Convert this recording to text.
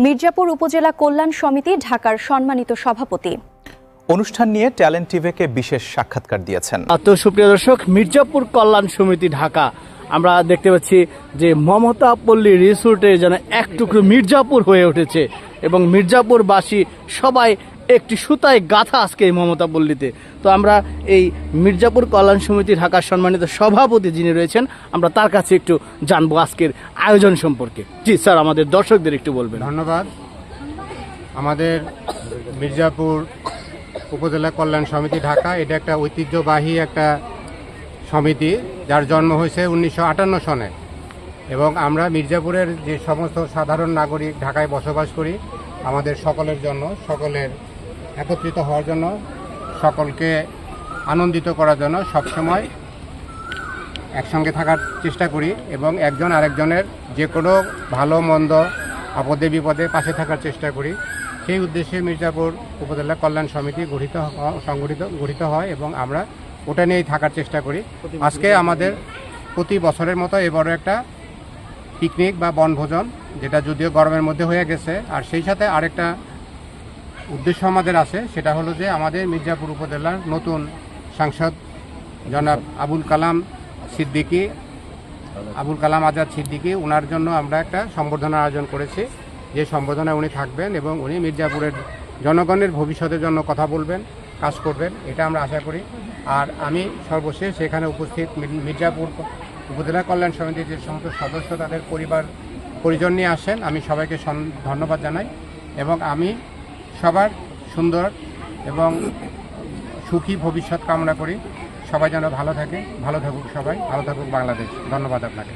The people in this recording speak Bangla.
মির্জাপুর উপজেলা কল্যাণ সমিতি ঢাকার সম্মানিত সভাপতি। অনুষ্ঠান নিয়ে ট্যালেন্ট টিভিকে বিশেষ সাক্ষাৎকার দিয়েছেন। তো সুপ্রিয় দর্শক, মির্জাপুর কল্যাণ সমিতি ঢাকা আমরা দেখতে পাচ্ছি যে মমতা পল্লী রিসোর্টে যেন এক টুকরো মির্জাপুর হয়ে উঠেছে এবং মির্জাপুরবাসী সবাই একটি সুতায় গাঁথা আজকে এই মমতা পল্লীতে। তো আমরা এই মির্জাপুর কল্যাণ সমিতি ঢাকার সম্মানিত সভাপতি যিনি রয়েছেন, আমরা তার কাছে একটু জানবো আজকের আয়োজন সম্পর্কে। জি স্যার, আমাদের দর্শকদের একটু বলবেন। ধন্যবাদ। আমাদের মির্জাপুর উপজেলা কল্যাণ সমিতি ঢাকা এটা একটা ঐতিহ্যবাহী একটা সমিতি, যার জন্ম হয়েছে 1958 সনে। এবং আমরা মির্জাপুরের যে সমস্ত সাধারণ নাগরিক ঢাকায় বসবাস করি, আমাদের সকলের জন্য, সকলের একত্রিত হওয়ার জন্য, সকলকে আনন্দিত করার জন্য সবসময় একসঙ্গে থাকার চেষ্টা করি এবং একজন আরেকজনের যে কোনো ভালো মন্দ আপদে বিপদে পাশে থাকার চেষ্টা করি। সেই উদ্দেশ্যে মির্জাপুর উপজেলা কল্যাণ সমিতি গঠিত হয় এবং আমরা ওটা নিয়েই থাকার চেষ্টা করি। আজকে আমাদের প্রতি বছরের মতো এবারও একটা পিকনিক বা বনভোজন, যেটা যদিও গরমের মধ্যে হয়ে গেছে। আর সেই সাথে আরেকটা উদ্দেশ্য আমাদের আছে, সেটা হলো যে আমাদের মির্জাপুর উপজেলার নতুন সাংসদ জনাব আবুল কালাম আজাদ সিদ্দিকী, ওনার জন্য আমরা একটা সম্বর্ধনা আয়োজন করেছি, যে সম্বর্ধনায় উনি থাকবেন এবং উনি মির্জাপুরের জনগণের ভবিষ্যতের জন্য কথা বলবেন, কাজ করবেন, এটা আমরা আশা করি। আর আমি সর্বশেষ সেখানে উপস্থিত মির্জাপুর উপজেলা কল্যাণ সমিতির যে সমস্ত সদস্য, তাদের পরিজন নিয়ে আসেন, আমি সবাইকে ধন্যবাদ জানাই এবং আমি সবার সুন্দর এবং সুখী ভবিষ্যৎ কামনা করি। সবাই যেন ভালো থাকে, ভালো থাকুক সবাই, ভালো থাকুক বাংলাদেশ। ধন্যবাদ আপনাকে।